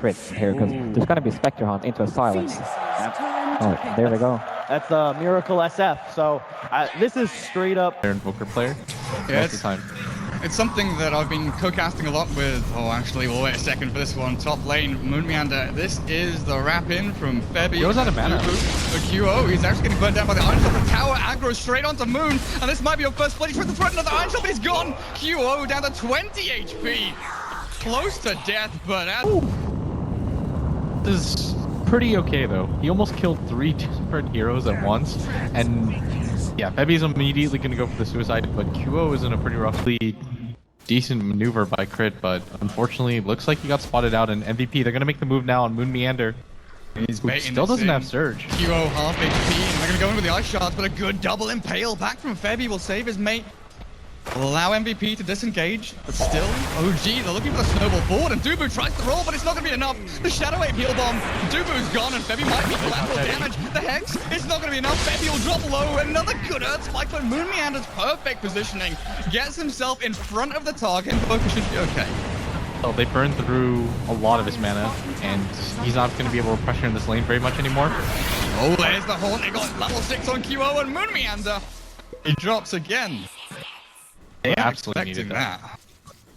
crit here because there's going to be Spectre Hunt into a silence. Oh, there we go. That's a Miracle SF. So this is straight up. They're Invoker player. Yeah, Most of the time. It's something that I've been co-casting a lot with. Oh, actually, we'll wait a second for this one. Top lane, Moon Meander. This is the wrap in from Febby. He was out of mana. For QO, he's actually getting burnt down by the Iron Shot. The tower aggro straight onto Moon, and this might be your first blood. He's trying to threaten another Iron Shot, but he's gone. QO down to 20 HP. Close to death, but This is pretty okay though. He almost killed 3 different heroes at once, and yeah, Febby's immediately going to go for the suicide, but QO is in a pretty roughly decent maneuver by Crit, but unfortunately it looks like he got spotted out in MVP. They're going to make the move now on Moon Meander. He's Who still doesn't have Surge. QO half HP, and they're going to go in with the Ice Shards, but a good double impale back from Febby will save his mate. Will allow MVP to disengage, but still, OG, they're looking for the snowball forward, and Dubu tries to roll, but it's not going to be enough. The Shadow Wave heal bomb, Dubu's gone, and Febby might be collateral damage. The Hex, it's not going to be enough. Febby will drop low, another good Earth Spike, but Moon Meander's perfect positioning. Gets himself in front of the target, and focus should be okay. So they burned through a lot of his mana, and he's not going to be able to pressure in this lane very much anymore. Oh, there's the Haunt, they got level 6 on QO, and Moon Meander, he drops again. They absolutely needed that.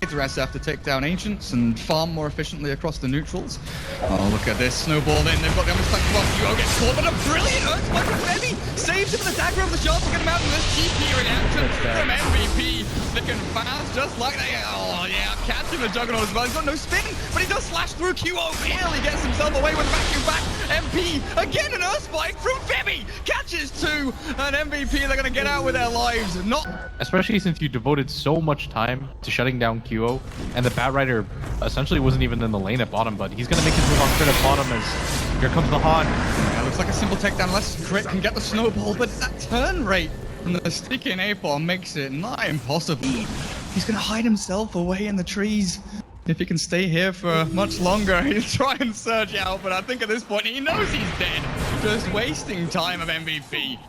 It's SF to take down Ancients and farm more efficiently across the neutrals. Oh, look at this. Snowball in. They've got the Spike block. QO gets caught, but a brilliant Earth Spike from Febby. Saves him with the dagger of the shards to get him out in this GP reaction from MVP. Looking fast, just like that. Oh, yeah. Catching the Juggernaut as well. He's got no spin, but he does slash through QO. Barely gets himself away with vacuum back. MP, again an Earth Spike from Febby. Catches 2, and MVP, they're going to get out with their lives. Especially since you devoted so much time to shutting down QO, and the Bat Rider essentially wasn't even in the lane at bottom, but he's going to make his move on Crit at bottom as here comes the Haunt. Yeah, looks like a simple takedown unless Crit can get the snowball, but that turn rate from the sticky napalm makes it nigh impossible. He's going to hide himself away in the trees. If he can stay here for much longer, he'll try and surge out, but I think at this point he knows he's dead. Just wasting time of MVP.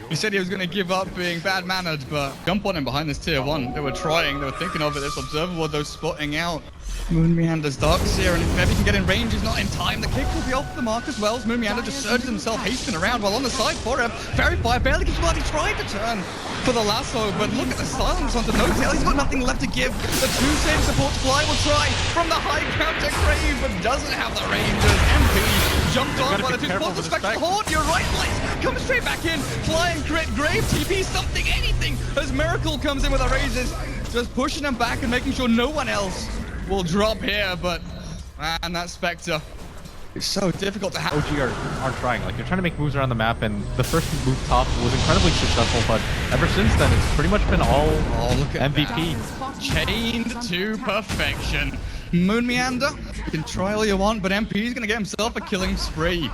He said he was going to give up being bad-mannered, but jump on him behind this tier 1. They were trying, they were thinking of it, this observable, those spotting out. Moon Meander's Dark Seer, and if Febby can get in range, he's not in time. The kick will be off the mark as well, as Moon Meander just surges himself, hastening around, while on the side, Forev, Fairy Fire barely gets blood. He tried to turn for the lasso, but look at the silence onto No-Tail. He's got nothing left to give. The 2-save support Fly will try from the high counter Crave, but doesn't have the ranges. MP jumped on by the 2 spots. The Spectre Horde, you're right, Blaze. Come straight back in. Fly and Crit, Grave, TP, something, anything, as Miracle comes in with the raises. Just pushing him back and making sure no one else will drop here, but man, that Spectre is so difficult to have. OG are trying, like they're trying to make moves around the map, and the first move top was incredibly successful, but ever since then it's pretty much been all look at MVP. That. Chained to perfection. Moon Meander, you can try all you want, but MP is going to get himself a killing spree.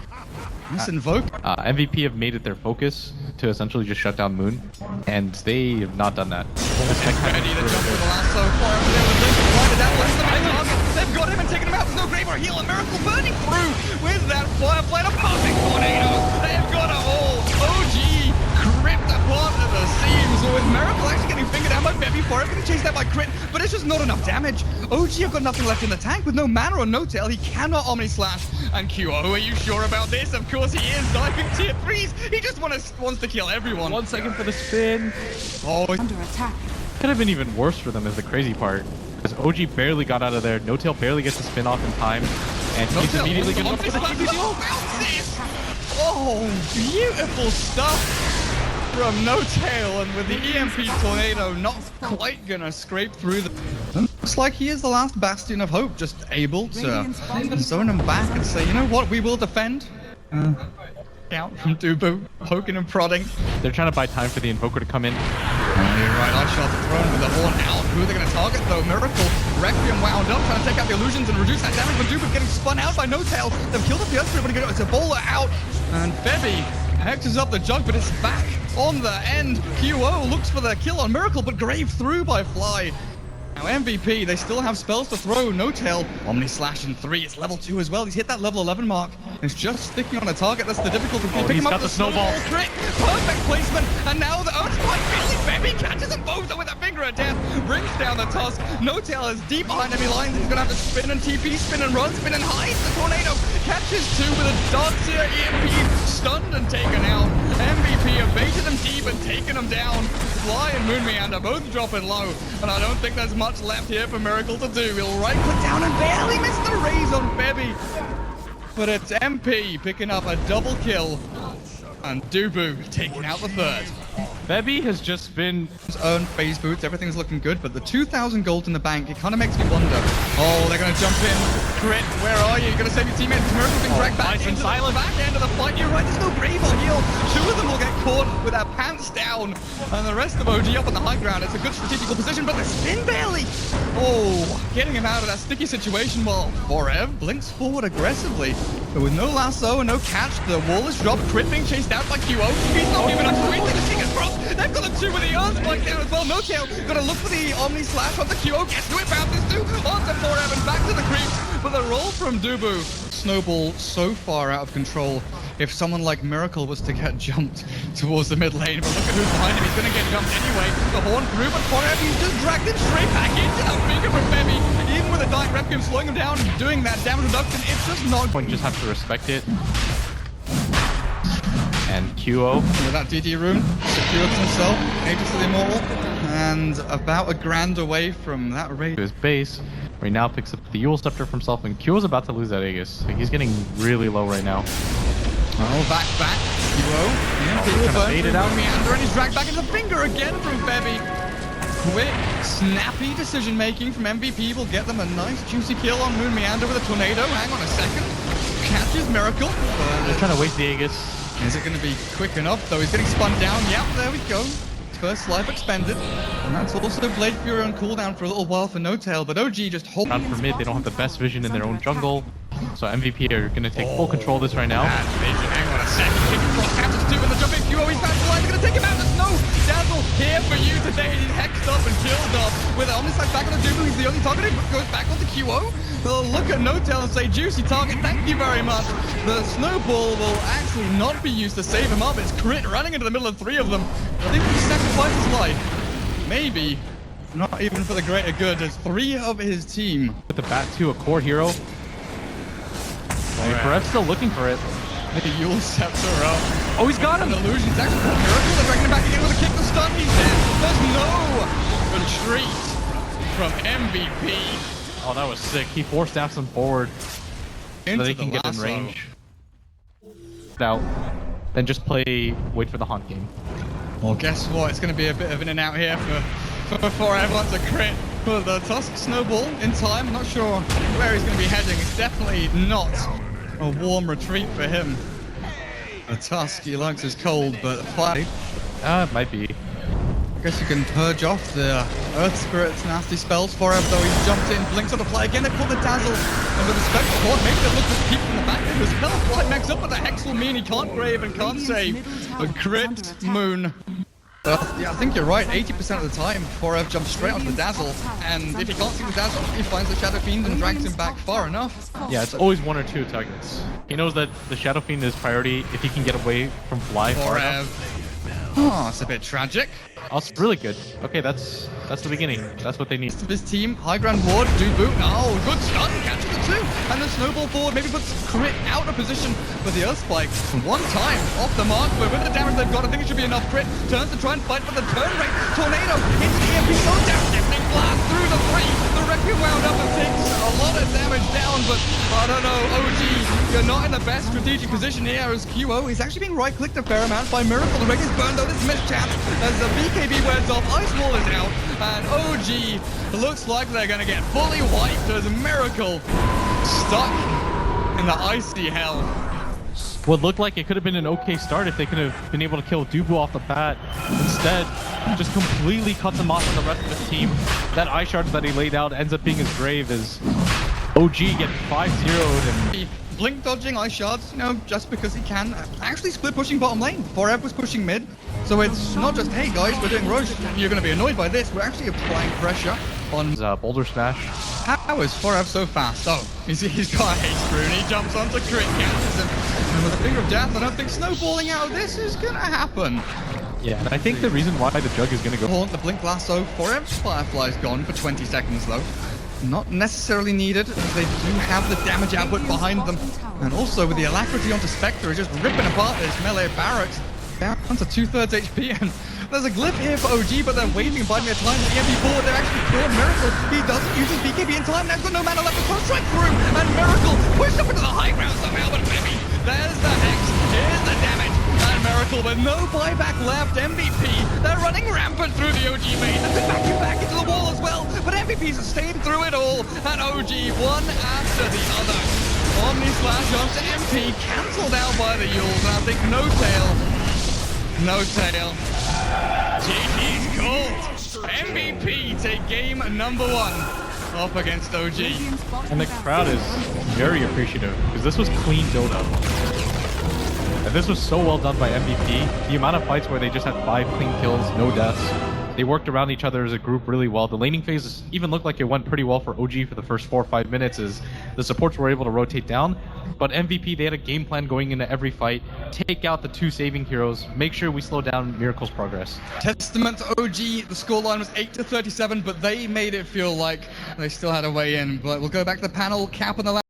This Invoke. MVP have made it their focus to essentially just shut down Moon, and they have not done that. Ready to jump with the lasso. Forev was able to blink and find it out. What's the main target? They've got him and taken him out. There's no grave or heal. A Miracle burning through with that Firefly and a perfect tornado. They've got it all. OG ripped apart at the seams, with Miracle actually getting fingered out by Febby. Forev getting chased out by Crit, but it's just not enough damage. OG have got nothing left in the tank with no mana or no tail. He cannot Omni Slash. And QO, are you sure about this? Of course he is. Diving tier 3s. He just wants to kill everyone. 1 second for the spin. Oh, Under attack. Could have been even worse for them is the crazy part. Because OG barely got out of there, No-Tail barely gets the spin off in time, and he's immediately getting up for the TP duel. Oh, beautiful stuff from No-Tail, and with the EMP tornado not quite gonna scrape through the... Looks like he is the last bastion of hope, just able to zone him back and say, you know what, we will defend. Out from Dubu, poking and prodding. They're trying to buy time for the Invoker to come in. You're right, Ice Shot thrown with the Horn out. Who are they going to target though? Miracle, Requiem wound up, trying to take out the illusions and reduce that damage, but Dubu's getting spun out by No-Tail. They've killed up the Earth Spirit, but it's a bowler out. And Febby hexes up the jug, but it's back on the end. QO looks for the kill on Miracle, but Grave through by Fly. Now MVP, they still have spells to throw. No tail. Omni Slash in 3. It's level 2 as well. He's hit that level 11 mark. It's just sticking on a target. That's the difficulty. Pick he's him up got with the snowball. Crit. Perfect placement. And now the Earthquake really Bebby catches them both with a finger of death. Brings down the Tusk. No tail is deep behind enemy lines. He's going to have to spin and TP, spin and run, spin and hide. The Tornado catches 2 with a Darkseer EMP. Stunned and taken out. MVP evaded him deep and taken him down. Fly and Moon Meander both dropping low. And I don't think there's much left here for Miracle to do. He'll right click down and barely miss the raise on Bebby. But it's MP picking up a double kill. And Dubu taking out the third. Bebby has just been... Earned phase boots, everything's looking good, but the 2,000 gold in the bank, it kind of makes me wonder. Oh, they're going to jump in. Crit, where are you? You're going to save your teammates. Miracle being dragged back into the back end of the fight. You're right, there's no Brave on heal. 2 of them will get caught with their pants down. And the rest of OG up on the high ground. It's a good strategical position, but the spin barely. Oh, getting him out of that sticky situation while Forev blinks forward aggressively. But with no lasso and no catch, the wall is dropped. Crit being chased out by QO. He's not even actually the fingers crossed. They've got a 2 with the Earthquake down as well. No tail. Gotta look for the Omni Slash on the QO. Gets to it. Bounces 2. Onto Forev and back to the creeps. But the roll from Dubu. Snowball so far out of control. If someone like Miracle was to get jumped towards the mid lane, but look at who's behind him. He's gonna get jumped anyway. The horn through, but Forev, he's just dragged him straight back into the finger from Bebby. Even with a dying Requiem slowing him down and doing that damage reduction, it's just not... You just have to respect it. And QO. With that DD rune, secured himself, Aegis of the Immortal, and about a grand away from that raid. To his base, where he now picks up the Yule Scepter for himself, and QO's about to lose that Aegis. Like, he's getting really low right now. Oh, back. QO. Yeah, he will burn through Meander, and he's dragged back into the finger again from Bebby. Quick, snappy decision making from MVP will get them a nice juicy kill on Moon Meander with a Tornado. Hang on a second. Catches Miracle. They're trying to waste the Aegis. Is it going to be quick enough though? He's getting spun down. Yep, there we go. First life expended. And that's also Blade Fury on cooldown for a little while for No Tail, but OG just hold Not for mid, they don't have the best vision in their own jungle. So MVP are going to take full control of this right now. Bad vision. Hang on a second. Kick across, catches 2 in the jumping QO. He's back to line. They're going to take him out. There's no Dazzle here for you today. He's hexed up and killed up. With Omni Slash back on the Dubu, he's the only target. He goes back onto QO. They'll look at No Tail and say, juicy target, thank you very much. The snowball will actually not be used to save him up. It's Crit running into the middle of 3 of them. I think he sacrificed his life. Maybe. Not even for the greater good. There's 3 of his team. With the Bat 2, a core hero. Forev's still looking for it. The Yule Scepter up. Oh, he's got him! An illusion. It's actually a miracle. They're dragging him back again with a kick to stun. He's dead. There's no retreat from MVP. Oh, that was sick. He forced Absent forward so that he can get in range. Now, then just wait for the haunt game. Well, guess what? It's going to be a bit of in and out here for Forev. Wants a crit for the Tusk Snowball in time. I'm not sure where he's going to be heading. It's definitely not a warm retreat for him. The Tusk, he likes his cold, but fight. It might be. I guess you can purge off the Earth Spirit's nasty spells. Forev, though, he's jumped in, blinks on the fly again. They pull the Dazzle, and with the Spectre Court, maybe they look for people in the back end as well. Fly max up, but the Hex will mean he can't grave and can't save. A crit Moon. Yeah, I think you're right. 80% of the time, Forev jumps straight onto the Dazzle, and if he can't see the Dazzle, he finds the Shadow Fiend and drags him back far enough. Yeah, it's always 1 or 2 targets. He knows that the Shadow Fiend is priority if he can get away from Fly far enough. Oh, it's a bit tragic. Oh, it's really good. Okay, that's the beginning. That's what they need. This team, high ground ward, Dubu. Oh, good stun, catches the 2. And the snowball forward maybe puts Crit out of position for the Earth Spike. 1 time off the mark, but with the damage they've got, I think it should be enough. Crit turns to try and fight for the turn rate. Tornado into the EMP, so down, deafening blast through the 3. The Requiem wound up and takes a lot of damage down, but I don't know, OG, you're not in the best strategic position here as QO. He's actually being right-clicked a fair amount by Miracle. The Requiem is burned out, this missed chance as the BKB wears off. Ice Wall is out, and OG looks like they're going to get fully wiped as Miracle stuck in the icy hell. What looked like it could have been an okay start if they could have been able to kill Dubu off the bat. Instead, just completely cut them off from the rest of his team. That Eye Shard that he laid out ends up being his grave as OG get 5-0'd and... Blink dodging Ice Shards, just because he can. Actually split pushing bottom lane. Forev was pushing mid. So it's not just, hey guys, we're doing Roche, you're going to be annoyed by this. We're actually applying pressure. on Boulder Smash. How is Forev so fast? Oh, he's got a haste rune. He jumps onto crit, catches him. And with a finger of death, I don't think snowballing out of this is gonna happen. Yeah, and I think the reason why the Jug is going to go... Haunt the Blink Lasso. Forev's Firefly's gone for 20 seconds though. Not necessarily needed, as they do have the damage output behind them. And also with the alacrity onto Spectre, just ripping apart this melee barracks. Down to 2/3 HP, and there's a glyph here for OG, but they're waiting, biding their time. The MP forward, they're actually caught Miracle. He doesn't use his BKB in time. Now he's got no mana left to cross strike through, and Miracle pushed up into the high ground somehow, but maybe there's the Hex. Here's the damage, and Miracle with no buyback left. MVP, they're running rampant through the OG main. They're backing back into the wall as well, but MVP's staying through it all, and OG one after the other. Omni Slash onto MP, cancelled out by the Yules, and I think no tail. No tail. GG's called. MVP take game number 1 up against OG. And the crowd is very appreciative, because this was clean Dota. And this was so well done by MVP. The amount of fights where they just had 5 clean kills, no deaths. They worked around each other as a group really well. The laning phase even looked like it went pretty well for OG for the first 4 or 5 minutes as the supports were able to rotate down. But MVP, they had a game plan going into every fight. Take out the 2 saving heroes. Make sure we slow down Miracle's progress. Testament to OG. The scoreline was 8-37, but they made it feel like they still had a way in. But we'll go back to the panel. Cap on the